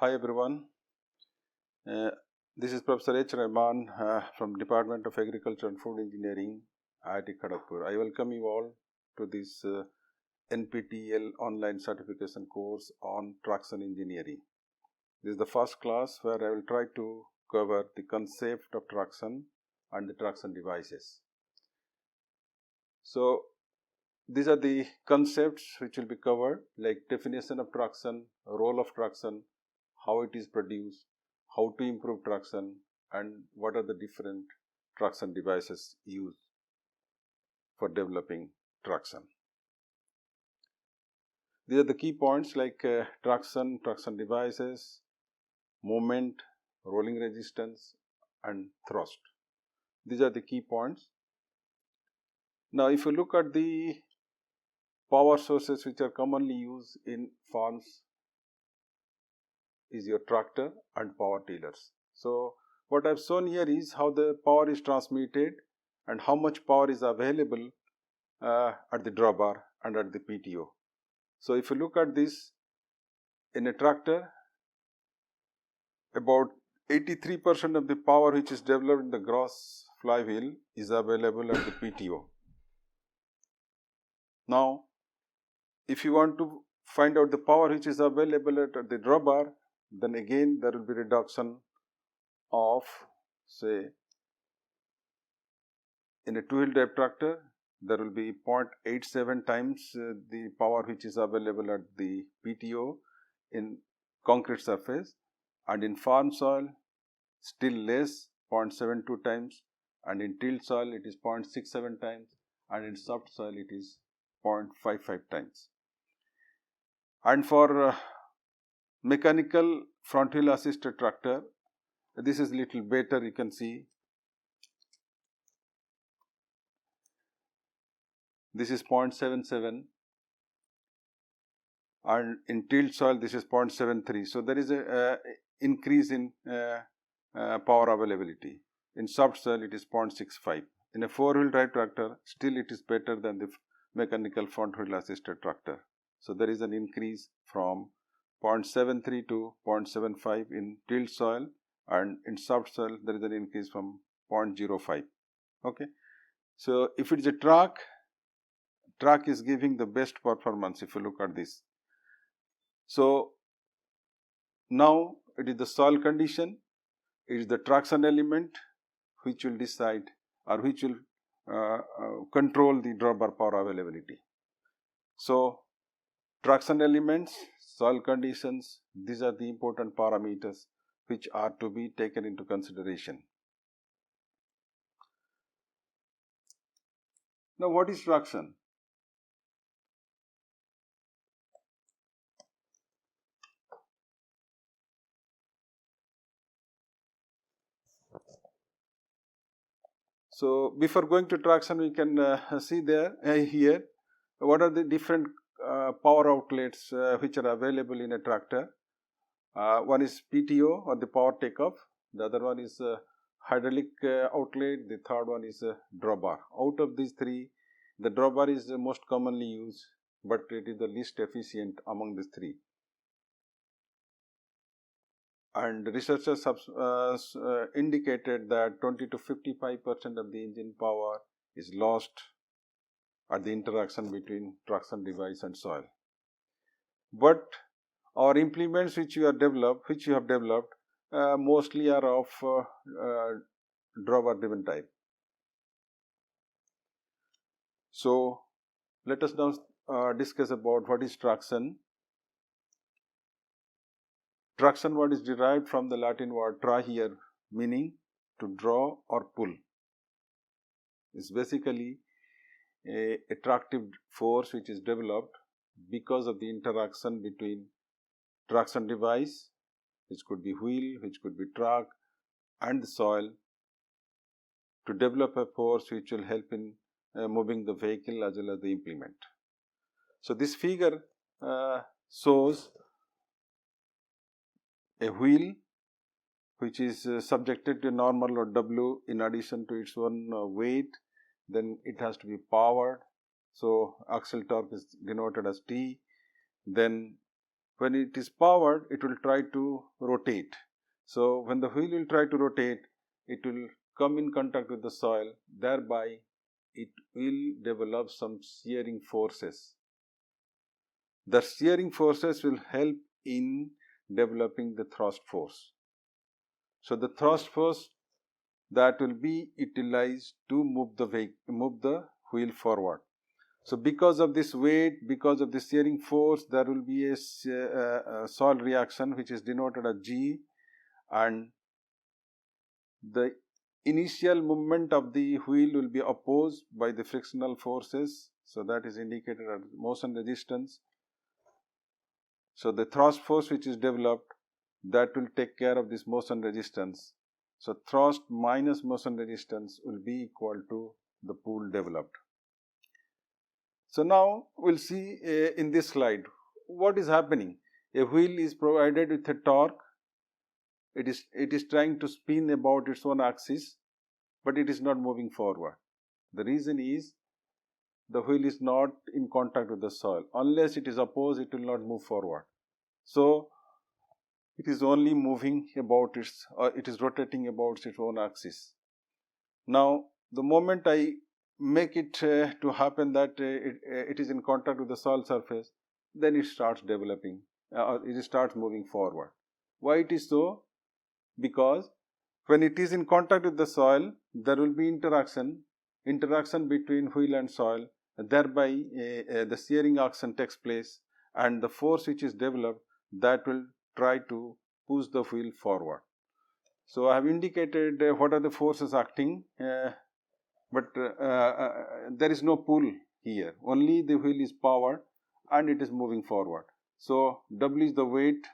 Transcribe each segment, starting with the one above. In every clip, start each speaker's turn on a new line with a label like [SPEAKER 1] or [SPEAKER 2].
[SPEAKER 1] Hi everyone, this is Professor H. Rahman from Department of Agriculture and Food Engineering, IIT Kharagpur. I welcome you all to this NPTEL online certification course on traction engineering. This is the first class where I will try to cover the concept of traction and the traction devices. So, these are the concepts which will be covered, like definition of traction, role of traction, how it is produced, how to improve traction, and what are the different traction devices used for developing traction. These are the key points like traction devices, moment, rolling resistance, and thrust. These are the key points. Now, if you look at the power sources which are commonly used in farms, is your tractor and power tillers. So, what I have shown here is how the power is transmitted and how much power is available at the drawbar and at the PTO. So, if you look at this in a tractor, about 83% of the power which is developed in the gross flywheel is available at the PTO. Now, if you want to find out the power which is available at the drawbar, then again there will be reduction of, say, in a two-wheel drive tractor, there will be 0.87 times the power which is available at the PTO in concrete surface, and in farm soil still less, 0.72 times, and in tilled soil it is 0.67 times, and in soft soil it is 0.55 times. And for mechanical front wheel assisted tractor, this is little better. You can see this is 0.77, and in tilled soil this is 0.73. So, there is a increase in power availability. In soft soil it is 0.65. In a four-wheel drive tractor, still it is better than the mechanical front wheel assisted tractor. So, there is an increase from 0.73 to 0.75 in tilled soil, and in soft soil there is an increase from 0.05. Okay. So, if it is a track is giving the best performance if you look at this. So, now it is the soil condition, it is the traction element which will decide or which will control the drawbar power availability. So, traction elements, soil conditions, these are the important parameters which are to be taken into consideration. Now, what is traction? So, before going to traction, we can see there here what are the different power outlets which are available in a tractor. One is PTO or the power takeoff, the other one is hydraulic outlet, the third one is drawbar. Out of these three, the drawbar is the most commonly used, but it is the least efficient among these three. And researchers have indicated that 20 to 55% of the engine power is lost at the interaction between traction device and soil. But our implements which you have developed, mostly are of drawbar driven type. So, let us now discuss about what is traction. Traction word is derived from the Latin word trahere, meaning to draw or pull. It's basically a attractive force which is developed because of the interaction between traction device, which could be wheel, which could be truck, and the soil, to develop a force which will help in moving the vehicle as well as the implement. So, this figure shows a wheel which is subjected to normal load W in addition to its own weight, then it has to be powered. So, axial torque is denoted as T, then When it is powered, it will try to rotate. So when the wheel will try to rotate, it will come in contact with the soil, thereby it will develop some shearing forces. The shearing forces will help in developing the thrust force. So the thrust force that will be utilized to move the wheel forward. So because of this weight, because of the shearing force, there will be a soil reaction which is denoted as G, and the initial movement of the wheel will be opposed by the frictional forces. So that is indicated as motion resistance. So the thrust force which is developed, that will take care of this motion resistance. So thrust minus motion resistance will be equal to the pull developed. So now we'll see in this slide what is happening. A wheel is provided with a torque. It is trying to spin about its own axis, but it is not moving forward. The reason is the wheel is not in contact with the soil. Unless it is opposed, it will not move forward. So it is only moving about it is rotating about its own axis. Now the moment I make it to happen that it is in contact with the soil surface, then it starts developing, it starts moving forward. Why it is so? Because when it is in contact with the soil, there will be interaction between wheel and soil, thereby the shearing action takes place, and the force which is developed, that will try to push the wheel forward. So I have indicated what are the forces acting, but there is no pull here. Only the wheel is powered and it is moving forward. So W is the weight,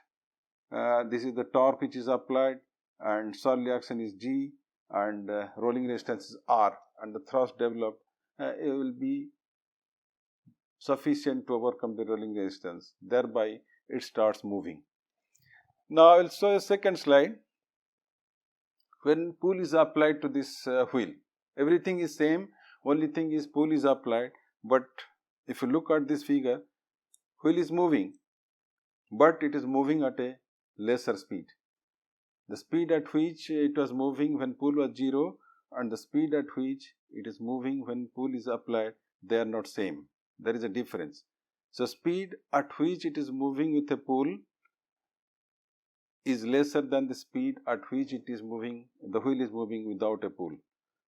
[SPEAKER 1] this is the torque which is applied, and soil reaction is G, and rolling resistance is R, and the thrust developed it will be sufficient to overcome the rolling resistance. Thereby it starts moving. Now I will show a second slide. When pull is applied to this wheel, everything is same, only thing is pull is applied. But if you look at this figure, wheel is moving, but it is moving at a lesser speed. The speed at which it was moving when pull was 0 and the speed at which it is moving when pull is applied, they are not same. There is a difference. So speed at which it is moving with a pull is lesser than the speed at which it is moving, the wheel is moving without a pull.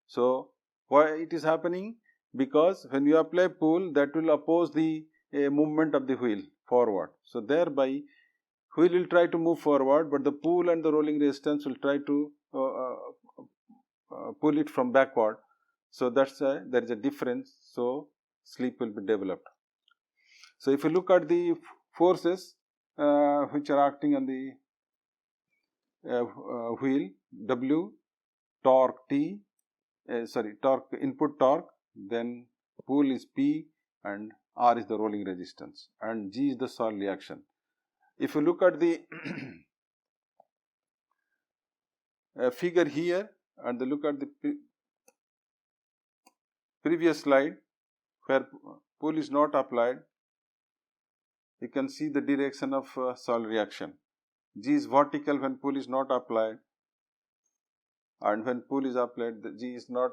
[SPEAKER 1] So why it is happening? Because when you apply pull, that will oppose the movement of the wheel forward. So thereby wheel will try to move forward, but the pull and the rolling resistance will try to pull it from backward. So that's there is a difference. So slip will be developed. So if you look at the forces which are acting on the wheel, W, torque T, torque, input torque, then pull is P, and R is the rolling resistance, and G is the soil reaction. If you look at the figure here and look at the previous slide where pull is not applied, you can see the direction of soil reaction. G is vertical when pull is not applied, and when pull is applied, the G is not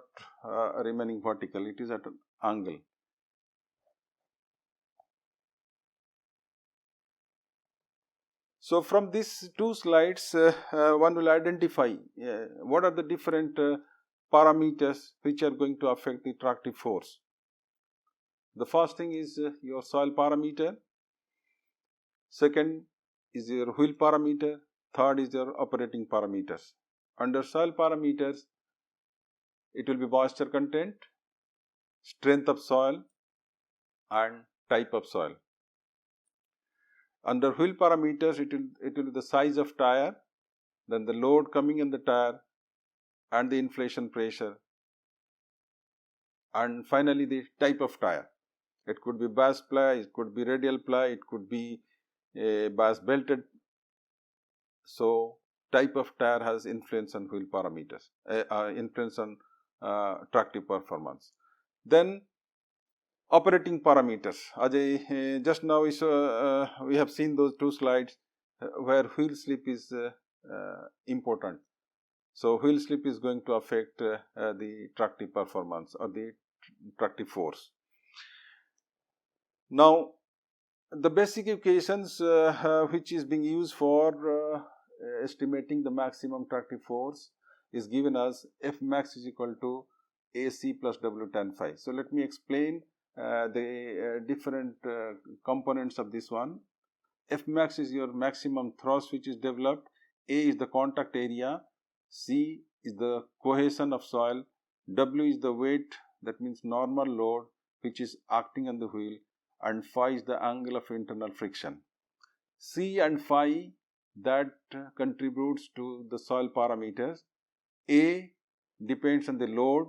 [SPEAKER 1] remaining vertical, it is at an angle. So from these two slides, one will identify what are the different parameters which are going to affect the tractive force. The first thing is your soil parameter, second is your wheel parameter, third is your operating parameters. Under soil parameters, it will be moisture content, strength of soil, and type of soil. Under wheel parameters, it will be the size of tire, then the load coming in the tire, and the inflation pressure, and finally the type of tire. It could be bass ply, it could be radial ply, it could be a bass belted. So type of tire has influence on wheel parameters, influence on tractive performance. Then operating parameters. Just now we have seen those two slides where wheel slip is important. So wheel slip is going to affect the tractive performance or the tractive force. Now, the basic equations which is being used for estimating the maximum tractive force is given as F max is equal to AC plus W tan phi. So let me explain the different components of this one. F max is your maximum thrust which is developed, A is the contact area, C is the cohesion of soil, W is the weight, that means normal load which is acting on the wheel, and phi is the angle of internal friction. C and phi that contributes to the soil parameters. A depends on the load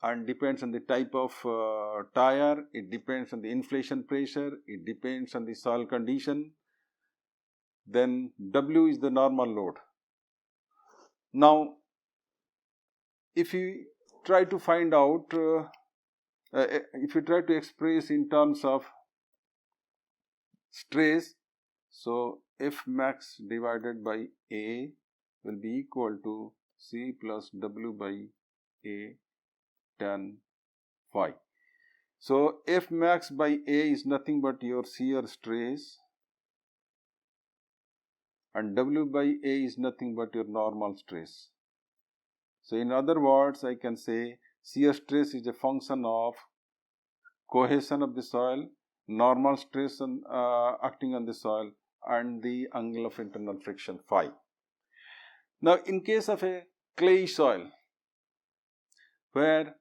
[SPEAKER 1] and depends on the type of tire, it depends on the inflation pressure, it depends on the soil condition. Then W is the normal load. Now, if you try to find out, if you try to express in terms of stress, so F max divided by A will be equal to C plus W by A tan phi. So F max by A is nothing but your shear stress and W by A is nothing but your normal stress. So in other words, I can say shear stress is a function of cohesion of the soil, normal stress acting on the soil, and the angle of internal friction phi. Now, in case of a clay soil where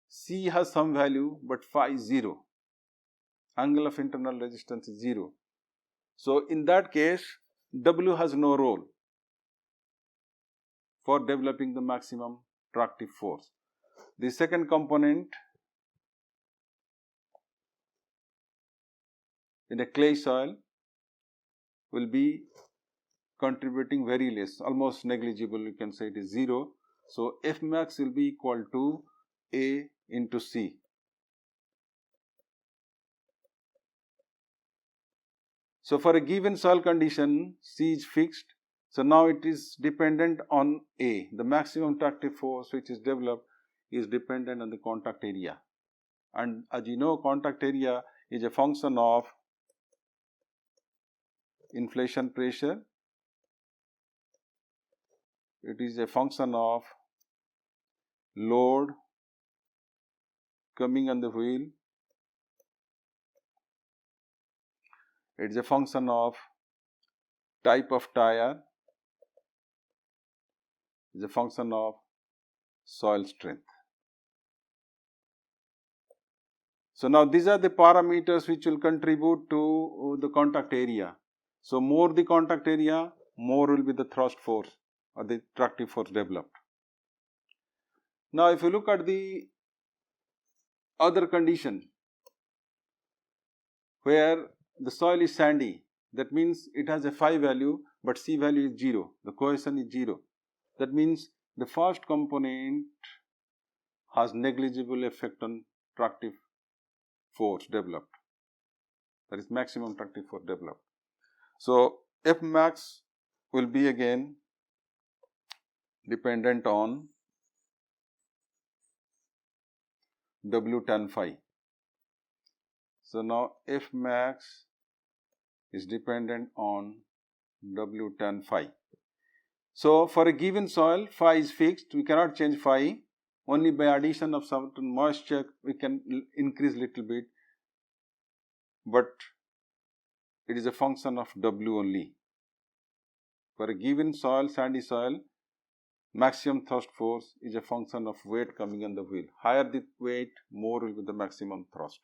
[SPEAKER 1] C has some value but phi is 0, angle of internal resistance is 0. So, in that case, W has no role for developing the maximum tractive force. The second component in a clay soil will be contributing very less, almost negligible, you can say it is 0. So, F max will be equal to A into C. So, for a given soil condition, C is fixed. So, now it is dependent on A. The maximum tractive force which is developed is dependent on the contact area. And as you know, contact area is a function of inflation pressure. It is a function of load coming on the wheel. It is a function of type of tire. It is a function of soil strength. So, now these are the parameters which will contribute to the contact area. So, more the contact area, more will be the thrust force or the tractive force developed. Now, if you look at the other condition where the soil is sandy, that means it has a phi value but C value is 0, the cohesion is 0. That means the first component has negligible effect on tractive force developed, that is maximum tractive force developed. So, F max will be again dependent on W tan phi. So, now F max is dependent on W tan phi. So, for a given soil, phi is fixed, we cannot change phi, only by addition of certain moisture we can increase little bit, but it is a function of W only. For a given soil, sandy soil, maximum thrust force is a function of weight coming on the wheel. Higher the weight, more will be the maximum thrust.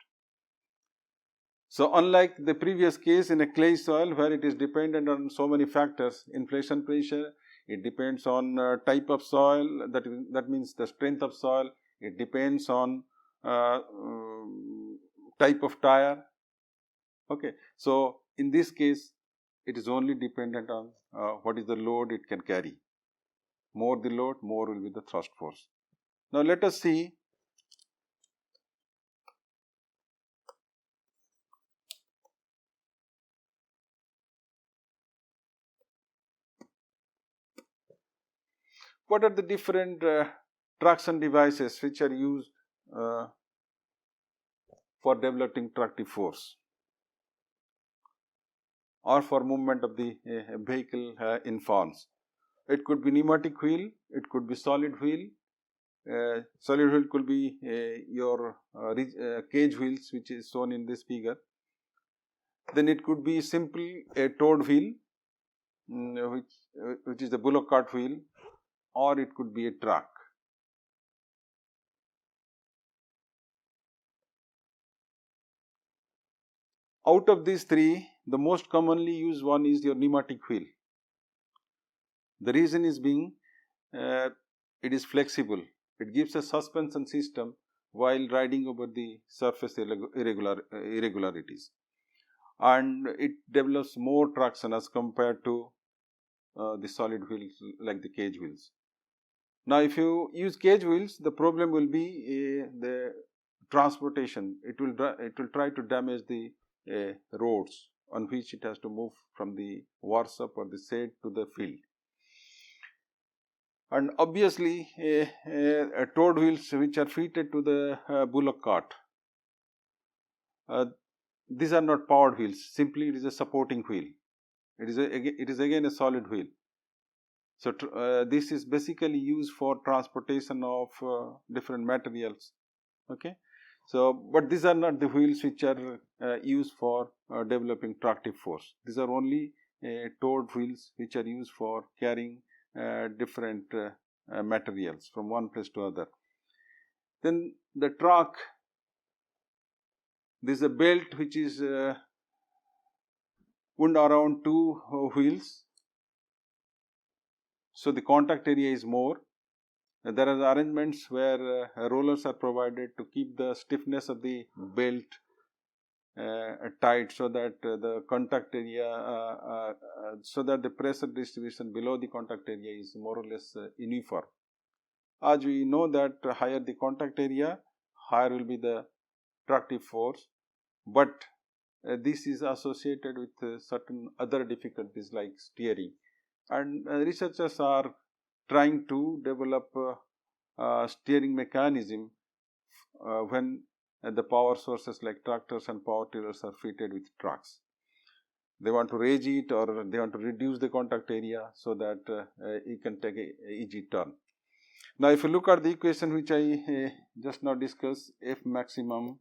[SPEAKER 1] So, unlike the previous case in a clay soil where it is dependent on so many factors, inflation pressure, it depends on type of soil, that means the strength of soil, it depends on type of tire. Okay. So, in this case, it is only dependent on what is the load it can carry. More the load, more will be the thrust force. Now, let us see what are the different traction devices which are used for developing tractive force or for movement of the vehicle in forms? It could be pneumatic wheel, it could be solid wheel. Solid wheel could be your cage wheels, which is shown in this figure. Then it could be simply a towed wheel, which is the bullock cart wheel, or it could be a truck. Out of these three, the most commonly used one is your pneumatic wheel. The reason is being it is flexible. It gives a suspension system while riding over the surface irregularities, and it develops more traction as compared to the solid wheels like the cage wheels. Now, if you use cage wheels, the problem will be the transportation. It will try to damage the roads on which it has to move from the workshop or the shed to the field. And obviously, towed wheels which are fitted to the bullock cart, these are not powered wheels. Simply, it is a supporting wheel. It is again a solid wheel. So this is basically used for transportation of different materials. Okay. So, but these are not the wheels which are used for developing tractive force. These are only towed wheels which are used for carrying different materials from one place to other. Then the truck, this is a belt which is wound around two wheels. So the contact area is more. There are arrangements where rollers are provided to keep the stiffness of the belt tight, so that the contact area, so that the pressure distribution below the contact area is more or less uniform. As we know that higher the contact area, higher will be the tractive force, but this is associated with certain other difficulties like steering, and researchers are trying to develop steering mechanism when the power sources like tractors and power tillers are fitted with trucks. They want to raise it, or they want to reduce the contact area so that you can take a easy turn. Now, if you look at the equation which I just now discussed, F maximum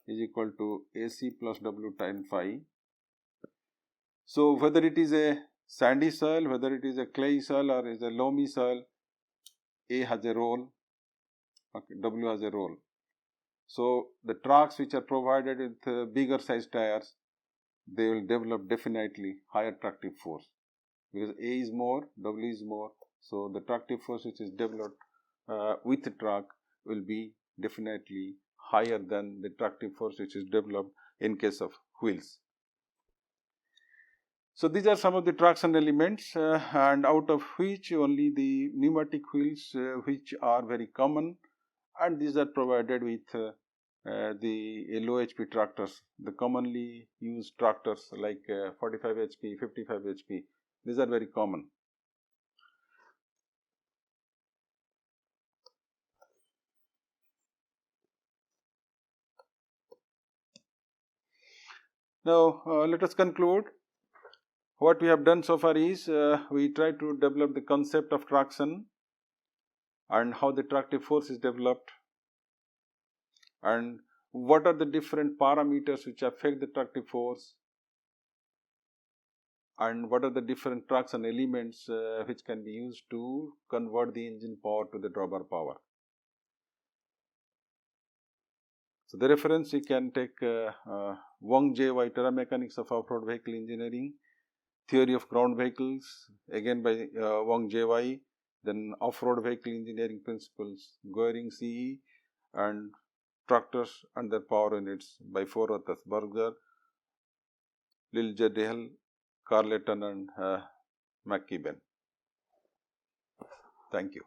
[SPEAKER 1] is equal to AC plus W times phi. So, whether it is a sandy soil, whether it is a clay soil or is a loamy soil, A has a role, okay, W has a role. So, the trucks which are provided with bigger size tires, they will develop definitely higher tractive force, because A is more, W is more. So, the tractive force which is developed with the truck will be definitely higher than the tractive force which is developed in case of wheels. So, these are some of the traction elements, and out of which only the pneumatic wheels which are very common, and these are provided with the low HP tractors, the commonly used tractors like 45 HP, 55 HP, these are very common. Now, let us conclude. What we have done so far is we try to develop the concept of traction and how the tractive force is developed, and what are the different parameters which affect the tractive force, and what are the different traction elements which can be used to convert the engine power to the drawbar power. So, the reference you can take Wang J.Y. Terra Mechanics of Off-Road Vehicle Engineering, Theory of Ground Vehicles, again by Wang J.Y., then Off-Road Vehicle Engineering Principles, Goering CE, and Tractors and their Power Units by four authors, Berger, Liljedahl, Carleton, and McKibben. Thank you.